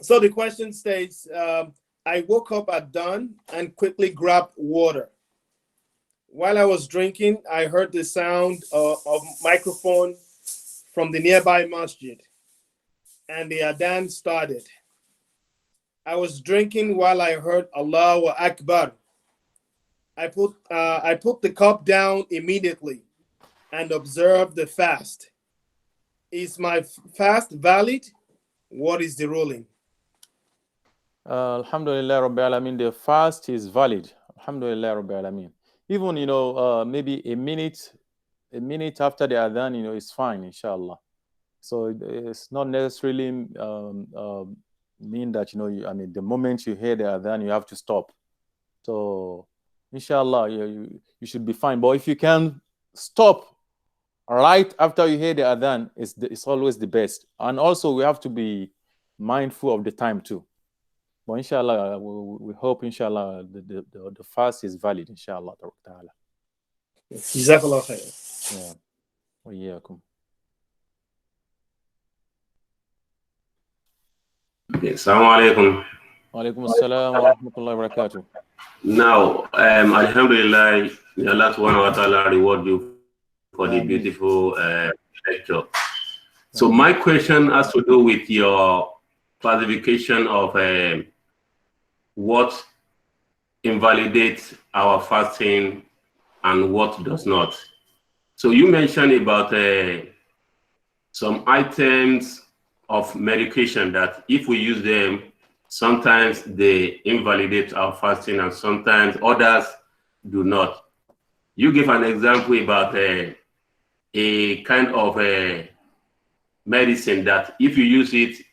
So the question states, I woke up at dawn and quickly grabbed water. While I was drinking, I heard the sound of microphone from the nearby masjid, and the adhan started. I was drinking while I heard Allahu Akbar. I put the cup down immediately and observed the fast. Is my fast valid? What is the ruling? Alhamdulillah Rabbil Alameen, the fast is valid. Alhamdulillah Rabbil Alameen. Even, maybe a minute after the adhan, is fine, inshallah. So it's not necessarily mean that, the moment you hear the adhan, you have to stop. So, inshallah, you should be fine. But if you can stop right after you hear the adhan, it's always the best. And also, we have to be mindful of the time too. But inshallah, we hope, inshallah, the fast is valid, inshallah. Jazakallah khair. Yeah. وإياكم. Assalamu alaikum. Walaikum assalam wa rahmatullahi wa barakatuh. Now, Alhamdulillah, may Allah subhanahu wa ta'ala reward you for the beautiful lecture. So my question has to do with your classification of what invalidates our fasting and what does not. So you mentioned about some items of medication that if we use them, sometimes they invalidate our fasting and sometimes others do not. You give an example about a kind of medicine that if you use it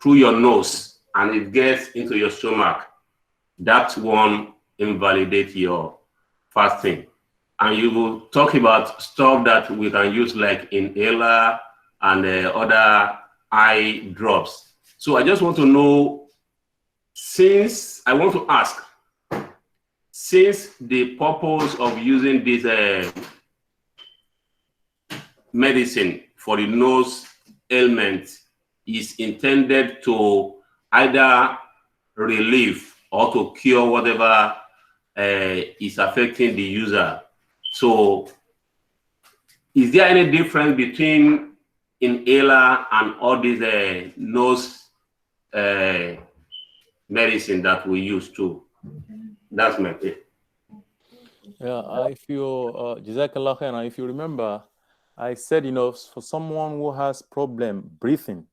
through your nose and it gets into your stomach, that one invalidates your fasting. And you will talk about stuff that we can use like inhaler and other eye drops. So I just want to know, since the purpose of using this medicine for the nose ailment is intended to either relieve or to cure whatever is affecting the user. So is there any difference between inhaler and all these nose medicine that we use too? That's my thing. Yeah, if you Jazakallah khair, if you remember, I said, for someone who has problem breathing,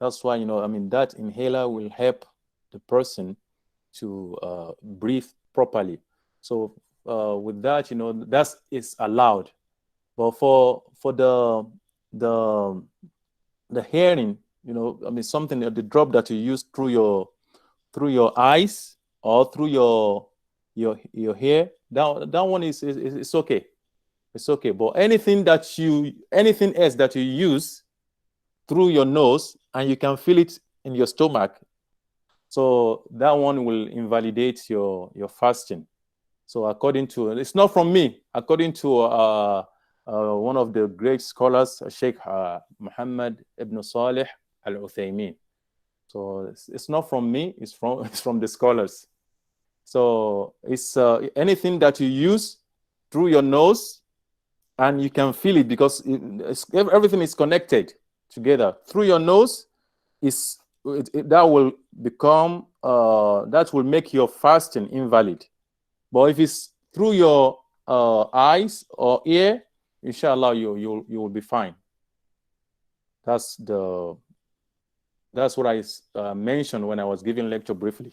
that's why, that inhaler will help the person to breathe properly. So with that, that is allowed. But for the hearing, something, the drop that you use through your eyes or through your hair, that one is okay. It's okay. But anything else that you use through your nose and you can feel it in your stomach, so that one will invalidate your fasting. So according to, it's not from me, according to one of the great scholars, Sheikh Muhammad ibn Salih al-Uthaymin. So it's not from me, it's from the scholars. So it's anything that you use through your nose and you can feel it, because everything is connected together. Through your nose, that will become that will make your fasting invalid. But if it's through your eyes or ear, inshallah, you will be fine. That's what I mentioned when I was giving lecture briefly.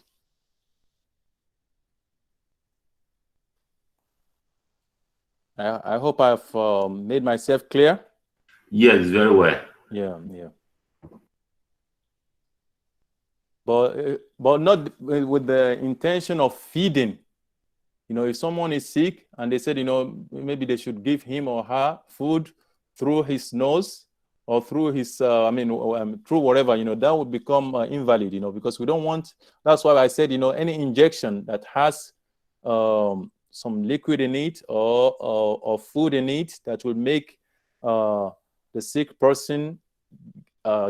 I hope I've made myself clear. Yes, very well. Yeah. But not with the intention of feeding. If someone is sick and they said, maybe they should give him or her food through his nose or through his, through whatever, that would become invalid, because we don't want. That's why I said, any injection that has some liquid in it or food in it that will make the sick person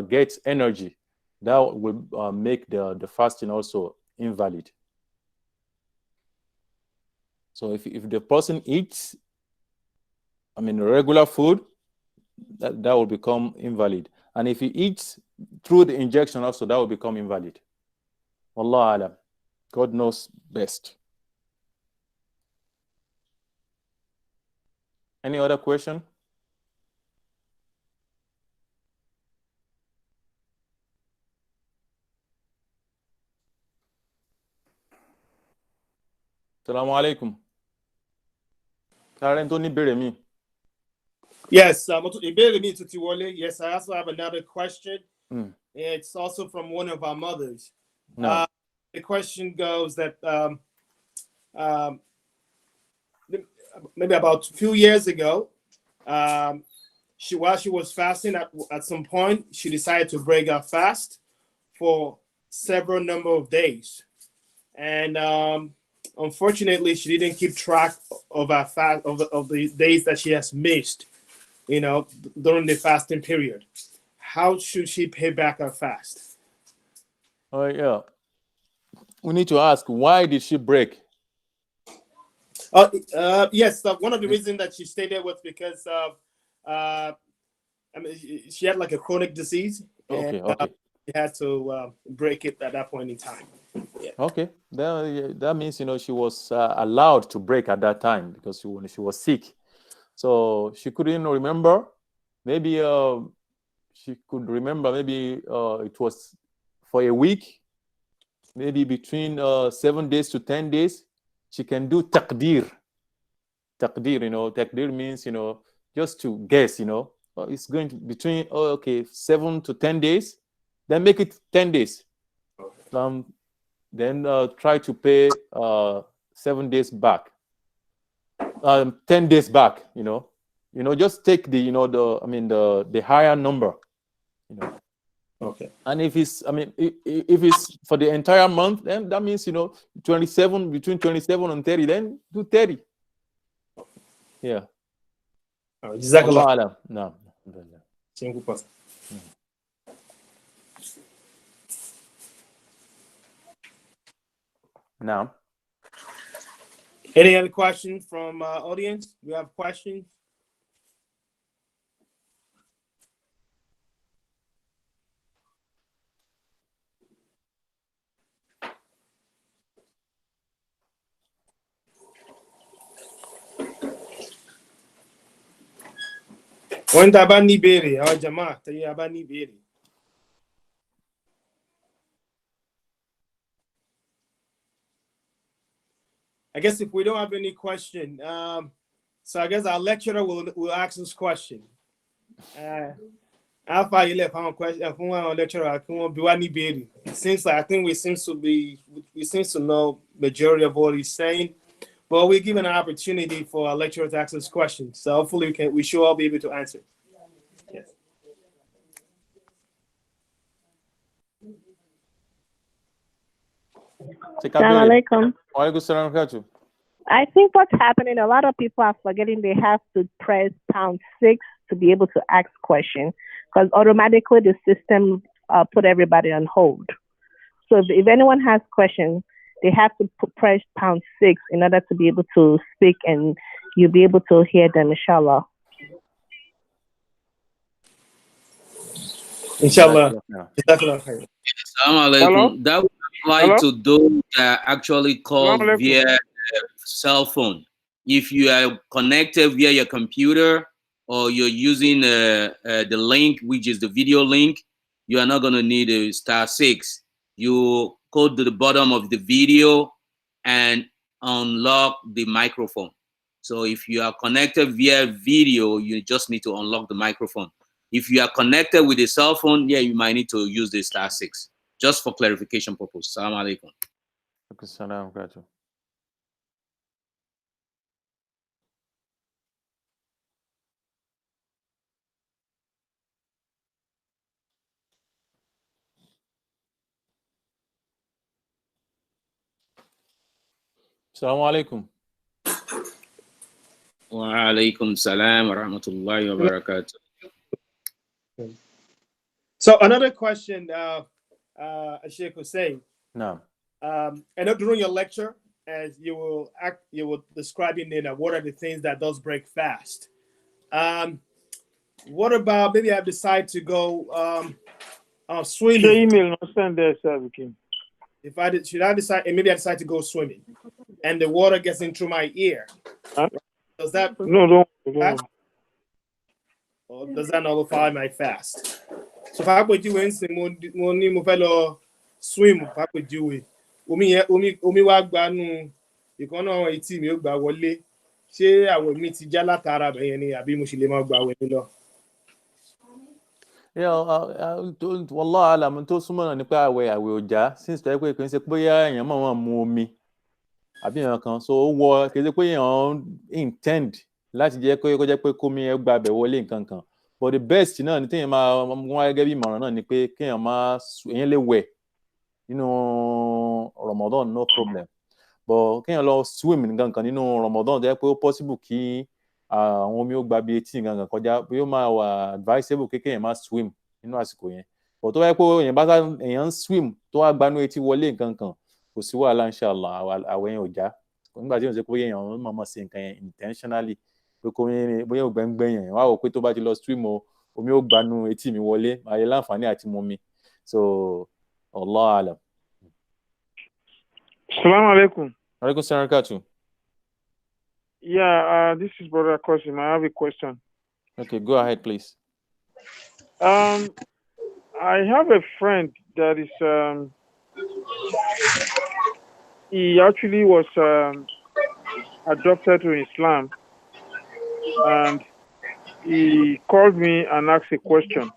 get energy. that will make the fasting also invalid. So if the person eats, I mean, regular food, that will become invalid. And if he eats through the injection also, that will become invalid. Wallahu alam. God knows best. Any other question? Assalamu alaikum. Yes, yes, I also have another question. It's also from one of our mothers. No. The question goes that maybe about a few years ago, while she was fasting at some point, she decided to break her fast for several number of days, and unfortunately, she didn't keep track of her fast of the days that she has missed, during the fasting period. How should she pay back her fast? Oh yeah, we need to ask, why did she break? Yes, one of the reasons that she stated was because she had like a chronic disease. Okay, and, okay. She had to break it at that point in time. Yeah. Okay, that means she was allowed to break at that time because she was sick, so she couldn't remember. Maybe she could remember. Maybe it was for a week, maybe between 7 days to 10 days. She can do taqdir. Taqdir means just to guess. It's going to between 7 to 10 days. Then make it 10 days. Then try to pay 7 days back, 10 days back. Just take the higher number. Okay. And if it's if it's for the entire month, then that means 27, between 27 and 30. Then do 30. Yeah. Jazakallah. Allah no. Now, any other questions from audience? You have questions? When tabani beri, our jama, tabani beri. I guess if we don't have any question, so I guess our lecturer will ask this question. Alpha, you left on question. Lecturer, since I think we seem to know majority of what he's saying, but we're given an opportunity for our lecturer to ask us questions. So hopefully we should all be able to answer. Yes. Assalamu alaikum. I think what's happening, a lot of people are forgetting they have to press #6 to be able to ask questions, because automatically the system put everybody on hold. So if anyone has questions, they have to press #6 in order to be able to speak, and you'll be able to hear them, inshallah. Inshallah. Assalamu that would apply to those that actually call via cell phone. If you are connected via your computer or you're using the link, which is the video link, you are not going to need a *6. You go to the bottom of the video and unlock the microphone. So if you are connected via video, you just need to unlock the microphone. If you are connected with a cell phone, yeah, you might need to use the *6, just for clarification purpose. Assalamu alaikum. Assalamu alaikum. Wa alaikum salam wa rahmatullahi wa barakatuh. So another question Sheikh Husein. No. And during your lecture, as you will describing what are the things that does break fast. What about maybe I decide to go swimming? Your email not send there, sir. If I should I decide, and maybe I decide to go swimming, and the water gets in through my ear. Huh? Does that don't. Or does that nullify my fast? So if I put you in mo fellow swim, if I put you in omi wa gba nu ìkan náà àwọn etí mi ó gbà wọlé ṣé àwẹ̀ mi ti já látara bẹ̀yẹn ni àbí mo sì lè máa gbà àwẹ̀ mi lọ. Wallah alam tó súnmọ́ náà nípa àwẹ̀ ọjà since tó yẹ pé kì í ṣe pé èèyàn máa mu omi àbí èèyàn kan so ó wọ kì í ṣe pé èèyàn intend láti jẹ́ kó jẹ́ pé kómi ẹ gba bẹ̀ wọlé nǹkan kan but the best náà ni téèyàn máa wá gẹ́gẹ́ bí ìmọ̀ràn náà ni pé kéèyàn máa èèyàn lè wẹ̀ nínú Ramadan no problem but kéèyàn lọ swim nǹkan kan nínú Ramadan tó yẹ pé ó possible kí àwọn omi ó gba bí etí nǹkan kan kọjá bí ó máa wà advisable kéèyàn máa swim nínú àsìkò yẹn but tó yẹ pé èèyàn ń swim tó wá gbanú etí wọlé nǹkan kan kò sí wàhálà inshallah àwẹ̀ yẹn ò já nígbà tí yóò ṣe pé èèyàn mọ̀ọ́mọ̀ ṣe nǹkan yẹn intentionally pé kó bóyá ò gbẹ́ngbẹ́ yẹn wá wò pé tó bá ti lọ stream omi ó gbanú etí mi wọlé àyè láǹfààní àti mu mi so Allah alam. Assalamu alaikum. Alaikum salam barakatuh. Yeah, this is Brother Kosim. I have a question. Okay, go ahead, please. I have a friend that is he actually was adopted to Islam, and he called me and asked a question,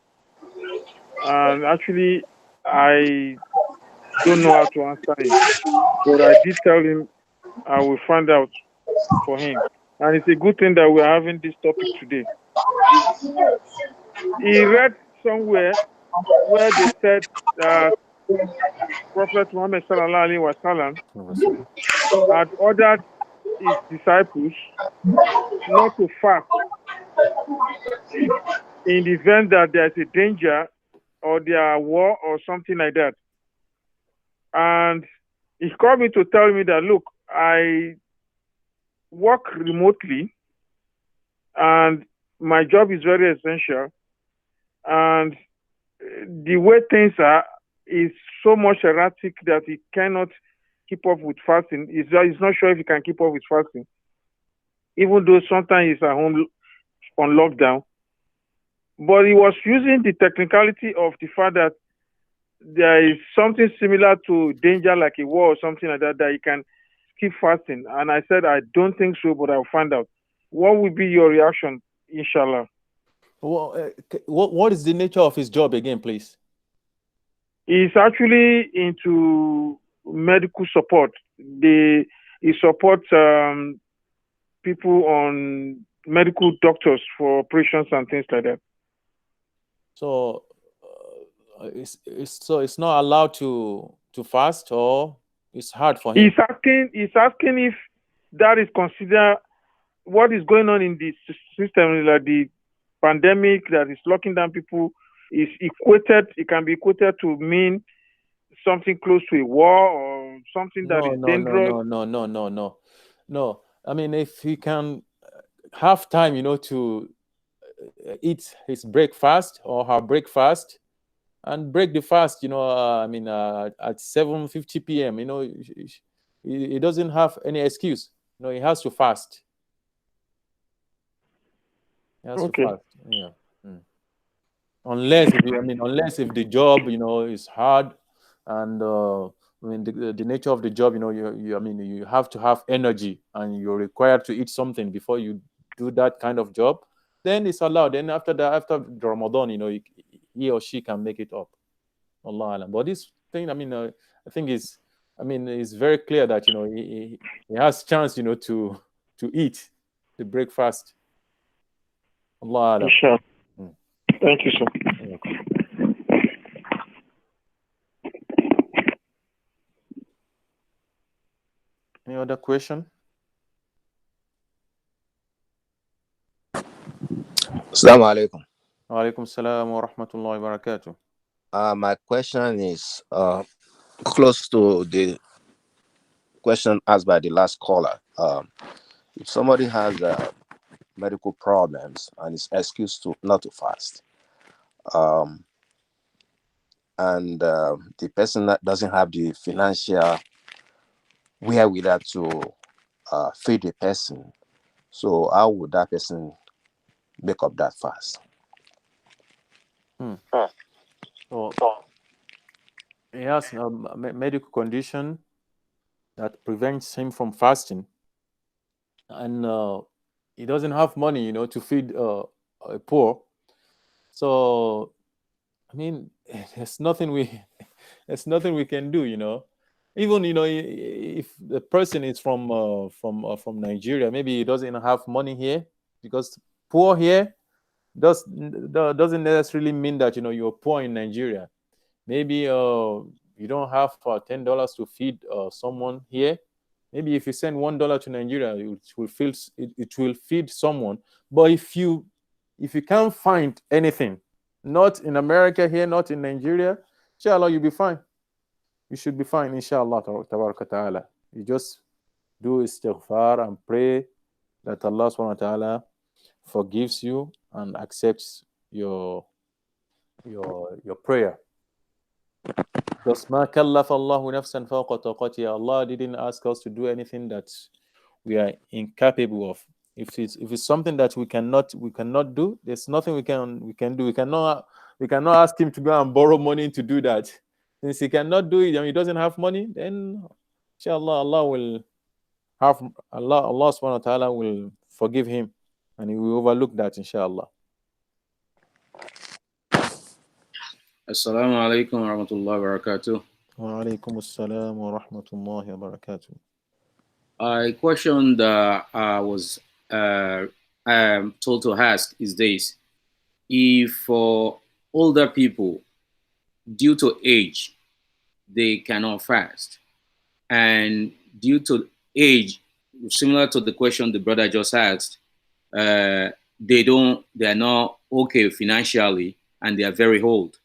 and actually I don't know how to answer him, but I did tell him I will find out for him, and it's a good thing that we're having this topic today. He read somewhere where they said that Prophet Muhammad sallallahu alaihi wasallam had ordered his disciples not to fast in the event that there's a danger or there are war or something like that. And he called me to tell me that, look, I work remotely and my job is very essential, and the way things are is so much erratic that he cannot keep up with fasting. He's not sure if he can keep up with fasting, even though sometimes he's at home on lockdown. But he was using the technicality of the fact that there is something similar to danger, like a war or something like that, that he can keep fasting. And I said, I don't think so, but I'll find out. What will be your reaction, inshallah? Well, what is the nature of his job again, please? He's actually into medical support. He supports people on medical doctors for operations and things like that. So, it's not allowed to fast, or it's hard for him? He's asking if that is considered what is going on in the system, like the pandemic that is locking down people, is equated. It can be equated to mean something close to a war or something that is dangerous. No. I mean, if he can have time, to eat his breakfast or her breakfast and break the fast, at 7:50 p.m., he doesn't have any excuse. He has to fast. He has to fast. Yeah. Unless if the job, is hard, and the nature of the job, you have to have energy and you're required to eat something before you do that kind of job, then it's allowed. Then after the Ramadan, he or she can make it up. Allah Alam. But this thing, I think it's very clear that he has chance, to eat the breakfast. Allah Alam. Sure. Thank you, sir. Any other question? Assalamu alaikum. Wa alaikum salam wa rahmatullahi wa barakatuh. My question is close to the question asked by the last caller. If somebody has medical problems and is excused to not to fast, um, and the person that doesn't have the financial wherewithal to feed the person, so how would that person make up that fast? So he has a medical condition that prevents him from fasting, and he doesn't have money, to feed a poor. So, I mean, there's nothing there's nothing we can do. Even if the person is from Nigeria, maybe he doesn't have money here, because poor here doesn't necessarily mean that you're poor in Nigeria. Maybe you don't have $10 to feed someone here. Maybe if you send $1 to Nigeria, it will feed someone. But if you can't find anything, not in America here, not in Nigeria, inshallah, you'll be fine. You should be fine, inshallah, tabaraka ta'ala. You just do istighfar and pray that Allah subhanahu wa ta'ala forgives you and accepts your prayer. Because ma kallafa Allahu nafsan fawqa taqatiha. Allah didn't ask us to do anything that we are incapable of. If it's something that we cannot do, there's nothing we can do. We cannot ask him to go and borrow money to do that. Since he cannot do it and he doesn't have money, then inshallah Allah subhanahu wa ta'ala will forgive him and he will overlook that, inshallah. Assalamu alaikum wa rahmatullahi wa barakatuh. Wa alaikum assalam wa rahmatullahi wa barakatuh. A question that I was told to ask is this: if for older people, due to age, they cannot fast, and due to age, similar to the question the brother just asked, they are not okay financially, and they are very old.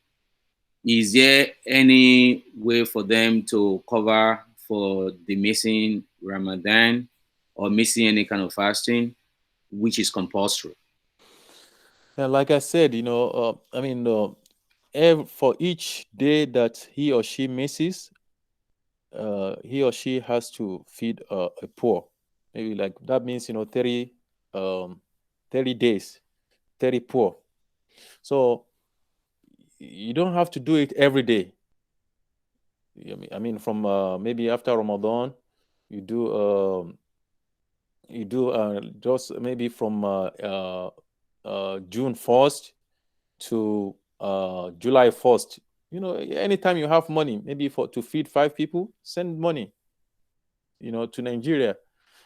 Is there any way for them to cover for the missing Ramadan or missing any kind of fasting, which is compulsory? Yeah, like I said, for each day that he or she misses, he or she has to feed a poor. Maybe like that means 30 days, 30 poor. So you don't have to do it every day. I mean, from maybe after Ramadan, you do just maybe from June 1st to July 1st. Anytime you have money, maybe to feed 5 people, send money, to Nigeria.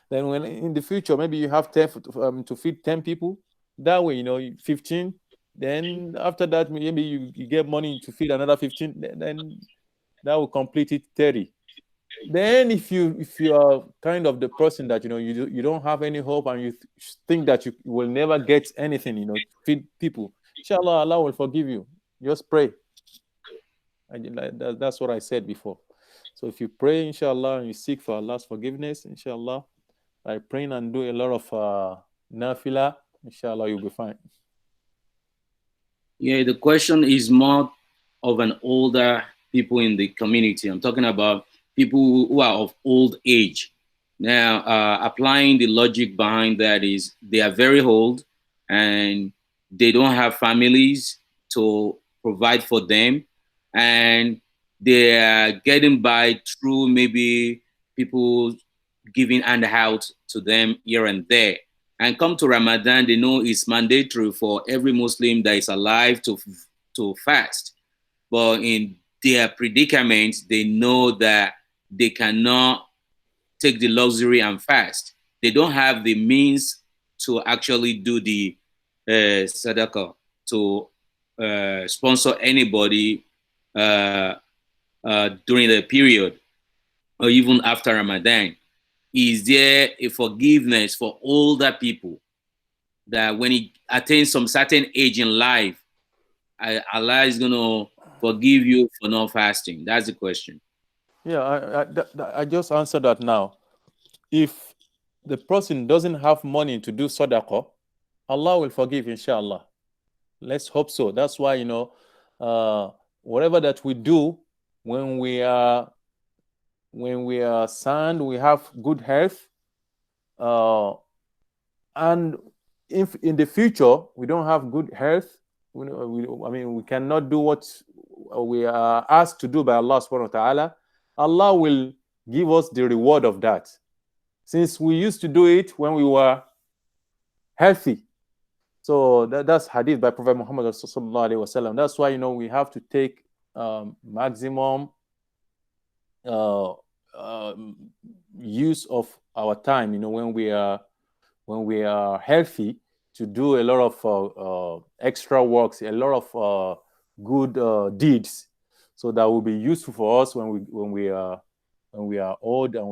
Then when in the future, maybe you have 10 to feed 10 people, that way, 15. Then after that, maybe you get money to feed another 15. Then that will complete it 30. Then if you are kind of the person that you don't have any hope and you think that you will never get anything, to feed people, inshallah, Allah will forgive you. Just pray. That's what I said before. So if you pray, inshallah, and you seek for Allah's forgiveness, inshallah, by praying and do a lot of nafila, inshallah, you'll be fine. Yeah, the question is more of an older people in the community. I'm talking about people who are of old age. Now, applying the logic behind that is they are very old and they don't have families to provide for them, and they are getting by through maybe people giving handouts to them here and there. And come to Ramadan, they know it's mandatory for every Muslim that is alive to fast. But in their predicaments, they know that they cannot take the luxury and fast. They don't have the means to actually do the sadaqah, to sponsor anybody during the period or even after Ramadan. Is there a forgiveness for older people that when he attains some certain age in life, Allah is going to forgive you for not fasting? That's the question. Yeah, I just answered that now. If the person doesn't have money to do sadaqah, Allah will forgive, inshallah. Let's hope so. That's why, whatever that we do, when we are sound, we have good health, and if in the future we don't have good health, we cannot do what we are asked to do by Allah subhanahu wa ta'ala. Allah will give us the reward of that, since we used to do it when we were healthy. So that's hadith by Prophet Muhammad sallallahu alaihi wasallam. That's why we have to take maximum use of our time. When we are healthy, to do a lot of extra works, a lot of good deeds, so that will be useful for us when we are old and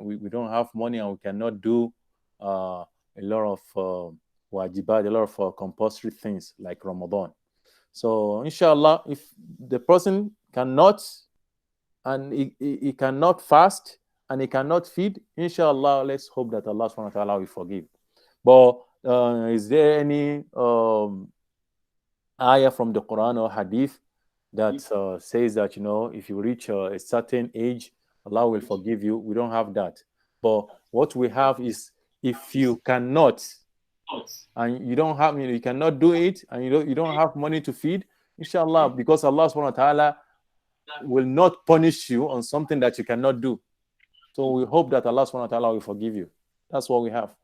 we don't have money and we cannot do a lot of wajibat, a lot of compulsory things like Ramadan. So inshallah, if the person cannot, and he cannot fast and he cannot feed, inshallah, let's hope that Allah subhanahu wa ta'ala will forgive. But is there any ayah from the Quran or hadith that says that if you reach a certain age, Allah will forgive you? We don't have that. But what we have is, if you cannot, and you don't have, you cannot do it, and you don't have money to feed, inshallah, because Allah subhanahu wa ta'ala will not punish you on something that you cannot do. So we hope that Allah subhanahu wa ta'ala will forgive you. That's what we have.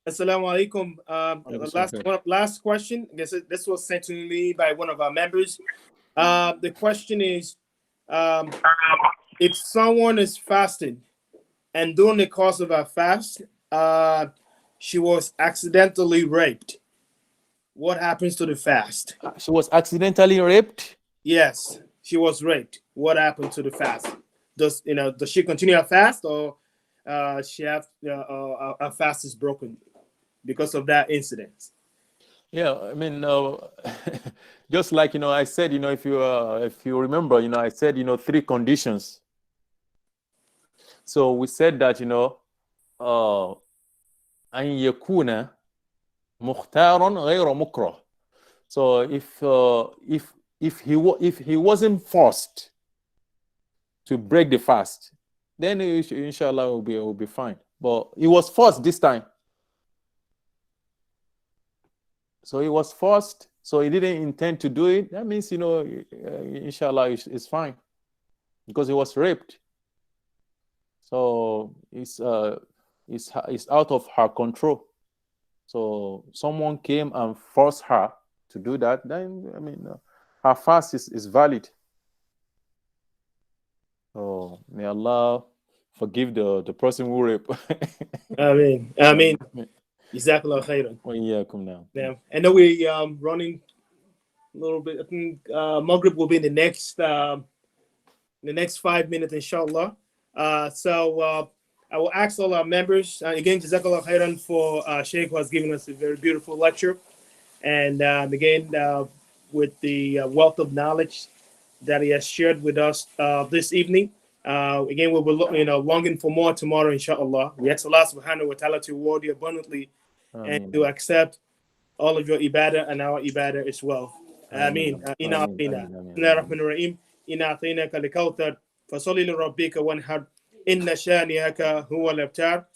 Assalamu alaikum. Last question. I guess this was sent to me by one of our members. The question is, if someone is fasting and during the course of her fast, she was accidentally raped, what happens to the fast? She was accidentally raped? Yes, she was raped. What happened to the fast? Does she continue her fast, or she have her fast is broken because of that incident? Yeah, I mean, just like I said, if you remember, I said 3 conditions. So we said that an yakuna mukhtaran ghayra mukrah. So if he wasn't forced to break the fast, then inshallah will be fine. But he was forced this time. So he was forced, so he didn't intend to do it. That means, inshallah, it's fine, because he was raped. So it's out of her control. So someone came and forced her to do that. Then, her fast is valid. So may Allah forgive the person who raped. Ameen. Jazakallah khairan. Now. Yeah. I know we running a little bit. I think Maghrib will be in the next 5 minutes, inshallah. So I will ask all our members again, Jazakallah khairan for Sheikh, who has given us a very beautiful lecture, and again with the wealth of knowledge that he has shared with us this evening. Again, we will longing for more tomorrow, inshallah. We ask Allah subhanahu wa ta'ala to reward you abundantly and to accept all of your ibadah and our ibadah as well. Ameen. Inna atina. Bismillahirrahmanirrahim. Inna atinaka likawthar. Fasalli li rabbika wanhar. Inna shaniyaka huwa al-abtar.